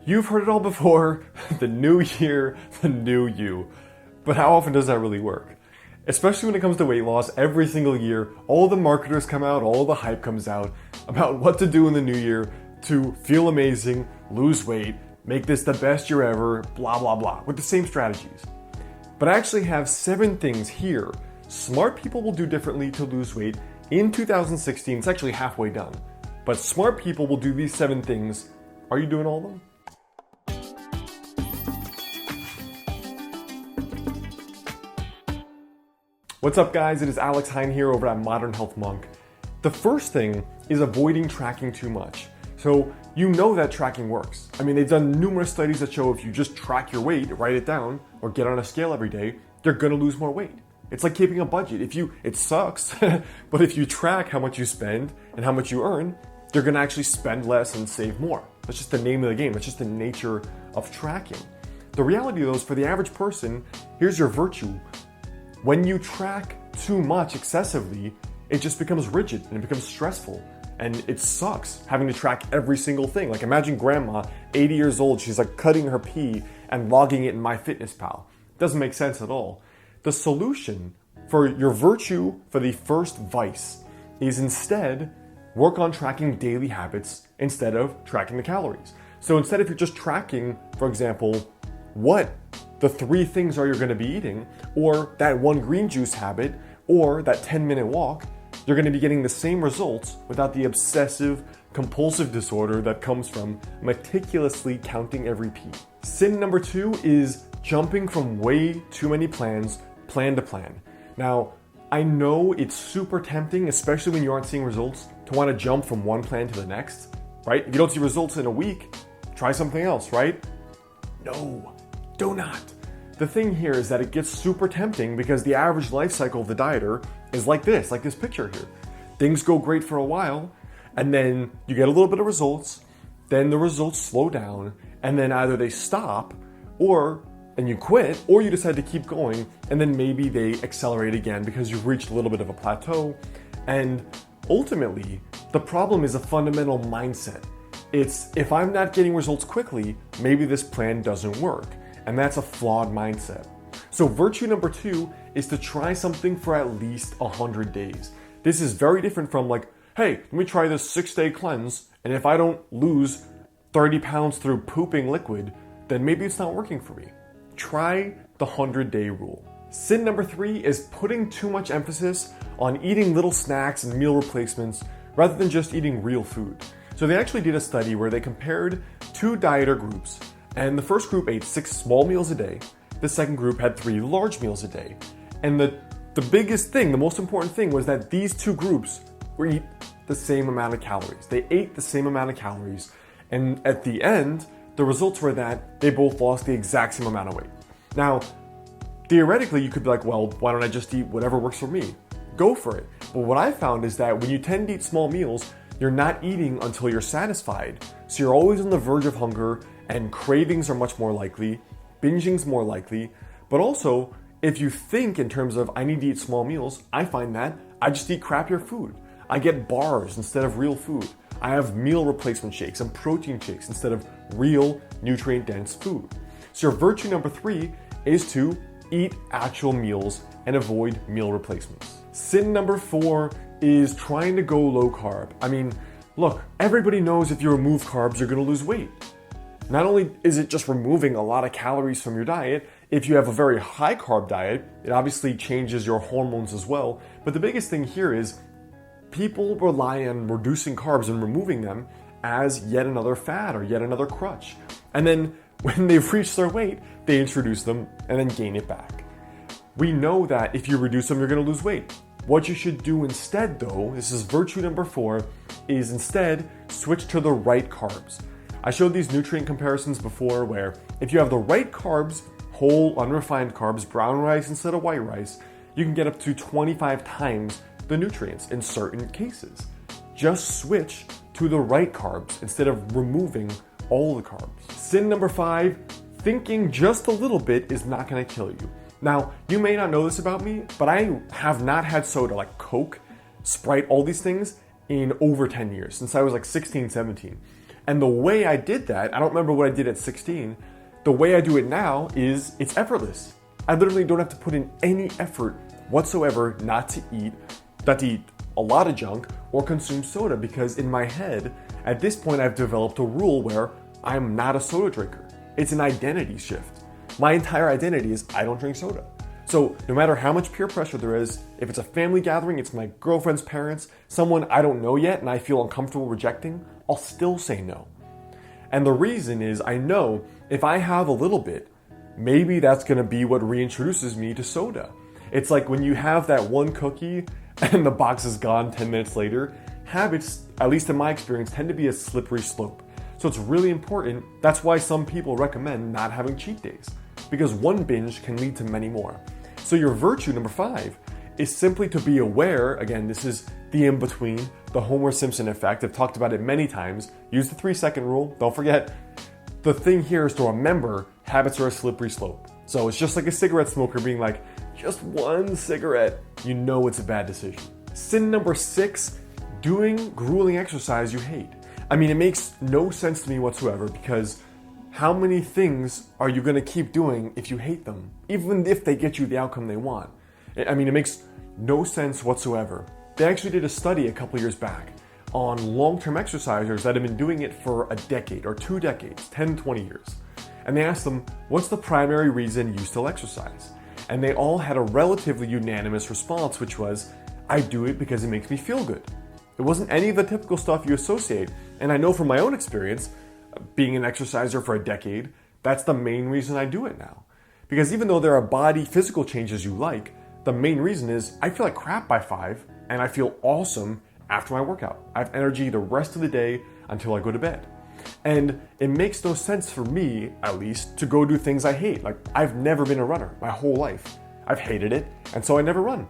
You've heard it all before, the new year, the new you. But how often does that really work? Especially when it comes to weight loss, every single year, all the marketers come out, all the hype comes out about what to do in the new year to feel amazing, lose weight, make this the best year ever, blah, blah, blah, with the same strategies. But I actually have 7 things here smart people will do differently to lose weight in 2016. It's actually halfway done. But smart people will do these 7 things. Are you doing all of them? What's up, guys? It is Alex Hein here over at Modern Health Monk. The first thing is avoiding tracking too much. So you know that tracking works. I mean, they've done numerous studies that show if you just track your weight, write it down, or get on a scale every day, you're gonna lose more weight. It's like keeping a budget. It sucks, but if you track how much you spend and how much you earn, you're gonna actually spend less and save more. That's just the name of the game. That's just the nature of tracking. The reality though is for the average person, here's your virtue. When you track too much excessively, it just becomes rigid and it becomes stressful. And it sucks having to track every single thing. Like imagine grandma, 80 years old, she's like cutting her pee and logging it in MyFitnessPal. Doesn't make sense at all. The solution for your virtue for the first vice is instead work on tracking daily habits instead of tracking the calories. So instead if you're just tracking, for example, what the 3 things are you're gonna be eating, or that 1 green juice habit, or that 10-minute walk, you're gonna be getting the same results without the obsessive compulsive disorder that comes from meticulously counting every pee. Sin number 2 is jumping from way too many plans, plan to plan. Now, I know it's super tempting, especially when you aren't seeing results, to wanna jump from one plan to the next, right? If you don't see results in a week, try something else, right? No, do not. The thing here is that it gets super tempting because the average life cycle of the dieter is like this picture here. Things go great for a while, and then you get a little bit of results, then the results slow down, and then either they stop, and you quit, or you decide to keep going, and then maybe they accelerate again because you've reached a little bit of a plateau. And ultimately, the problem is a fundamental mindset. It's, if I'm not getting results quickly, maybe this plan doesn't work. And that's a flawed mindset. So virtue number 2 is to try something for at least 100 days. This is very different from like, hey, let me try this 6-day cleanse, and if I don't lose 30 pounds through pooping liquid, then maybe it's not working for me. Try the 100-day rule. Sin number 3 is putting too much emphasis on eating little snacks and meal replacements rather than just eating real food. So they actually did a study where they compared 2 dieter groups, and the first group ate 6 small meals a day. The second group had 3 large meals a day. And the biggest thing, the most important thing was that these 2 groups eat the same amount of calories. They ate the same amount of calories. And at the end, the results were that they both lost the exact same amount of weight. Now, theoretically, you could be like, well, why don't I just eat whatever works for me? Go for it. But what I found is that when you tend to eat small meals, you're not eating until you're satisfied. So you're always on the verge of hunger, and cravings are much more likely, binging's more likely, but also if you think in terms of I need to eat small meals, I find that I just eat crappier food. I get bars instead of real food. I have meal replacement shakes and protein shakes instead of real nutrient-dense food. So your virtue number 3 is to eat actual meals and avoid meal replacements. Sin number 4 is trying to go low carb. I mean, look, everybody knows if you remove carbs, you're gonna lose weight. Not only is it just removing a lot of calories from your diet, if you have a very high carb diet, it obviously changes your hormones as well. But the biggest thing here is people rely on reducing carbs and removing them as yet another fad or yet another crutch. And then when they've reached their weight, they introduce them and then gain it back. We know that if you reduce them, you're gonna lose weight. What you should do instead though, this is virtue number 4, is instead switch to the right carbs. I showed these nutrient comparisons before where if you have the right carbs, whole unrefined carbs, brown rice instead of white rice, you can get up to 25 times the nutrients in certain cases. Just switch to the right carbs instead of removing all the carbs. Sin number 5, thinking just a little bit is not gonna kill you. Now, you may not know this about me, but I have not had soda like Coke, Sprite, all these things in over 10 years, since I was like 16, 17. And the way I did that, I don't remember what I did at 16. The way I do it now is it's effortless. I literally don't have to put in any effort whatsoever not to eat a lot of junk or consume soda, because in my head, at this point, I've developed a rule where I'm not a soda drinker. It's an identity shift. My entire identity is I don't drink soda. So no matter how much peer pressure there is, if it's a family gathering, it's my girlfriend's parents, someone I don't know yet and I feel uncomfortable rejecting, I'll still say no. And the reason is I know if I have a little bit, maybe that's gonna be what reintroduces me to soda. It's like when you have that one cookie and the box is gone 10 minutes later, habits, at least in my experience, tend to be a slippery slope. So it's really important. That's why some people recommend not having cheat days, because one binge can lead to many more. So your virtue number 5 is simply to be aware. Again, this is the in-between, the Homer Simpson effect. I've talked about it many times. Use the 3-second rule. Don't forget. The thing here is to remember habits are a slippery slope. So it's just like a cigarette smoker being like, just one cigarette. You know it's a bad decision. Sin number 6, doing grueling exercise you hate. I mean, it makes no sense to me whatsoever, because how many things are you going to keep doing if you hate them, even if they get you the outcome they want? I mean, it makes no sense whatsoever. They actually did a study a couple years back on long-term exercisers that have been doing it for a decade or 2 decades, 10, 20 years. And they asked them, what's the primary reason you still exercise? And they all had a relatively unanimous response, which was, I do it because it makes me feel good. It wasn't any of the typical stuff you associate. And I know from my own experience, being an exerciser for a decade, that's the main reason I do it now. Because even though there are body physical changes you like, the main reason is I feel like crap by 5 and I feel awesome after my workout. I have energy the rest of the day until I go to bed. And it makes no sense for me, at least, to go do things I hate. Like, I've never been a runner my whole life. I've hated it, and so I never run.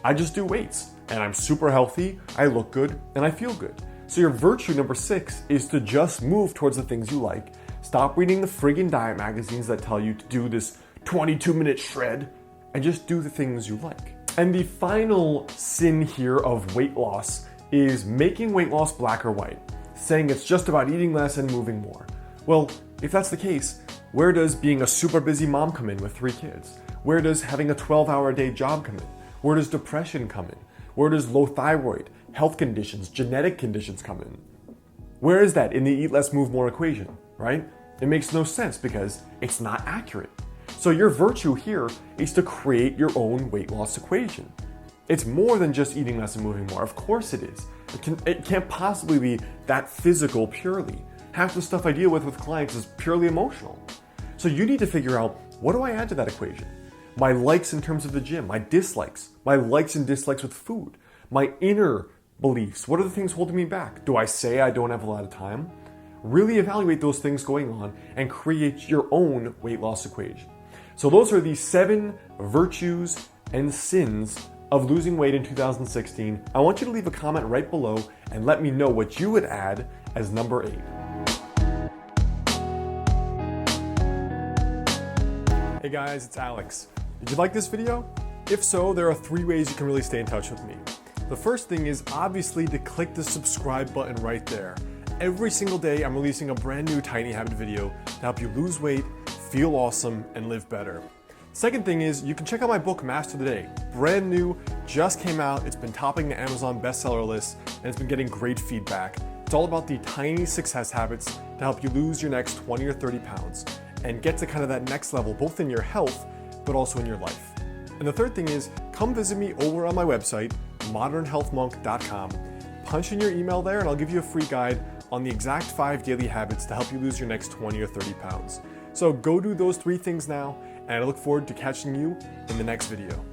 I just do weights, and I'm super healthy, I look good, and I feel good. So your virtue number 6 is to just move towards the things you like. Stop reading the friggin' diet magazines that tell you to do this 22-minute shred, and just do the things you like. And the final sin here of weight loss is making weight loss black or white, saying it's just about eating less and moving more. Well, if that's the case, where does being a super busy mom come in with 3 kids? Where does having a 12-hour-a-day job come in? Where does depression come in? Where does low thyroid, health conditions, genetic conditions come in? Where is that in the eat less, move more equation, right? It makes no sense because it's not accurate. So your virtue here is to create your own weight loss equation. It's more than just eating less and moving more. Of course it is. It can't possibly be that physical purely. Half the stuff I deal with clients is purely emotional. So you need to figure out, what do I add to that equation? My likes in terms of the gym, my dislikes, my likes and dislikes with food, my inner beliefs. What are the things holding me back? Do I say I don't have a lot of time? Really evaluate those things going on and create your own weight loss equation. So those are the 7 virtues and sins of losing weight in 2016. I want you to leave a comment right below and let me know what you would add as number 8. Hey guys, it's Alex. Did you like this video? If so, there are 3 ways you can really stay in touch with me. The first thing is obviously to click the subscribe button right there. Every single day I'm releasing a brand new Tiny Habit video to help you lose weight, feel awesome, and live better. Second thing is you can check out my book, Master the Day. Brand new, just came out. It's been topping the Amazon bestseller list and it's been getting great feedback. It's all about the tiny success habits to help you lose your next 20 or 30 pounds and get to kind of that next level, both in your health, but also in your life. And the third thing is come visit me over on my website, modernhealthmonk.com. Punch in your email there and I'll give you a free guide on the exact 5 daily habits to help you lose your next 20 or 30 pounds. So go do those 3 things now, and I look forward to catching you in the next video.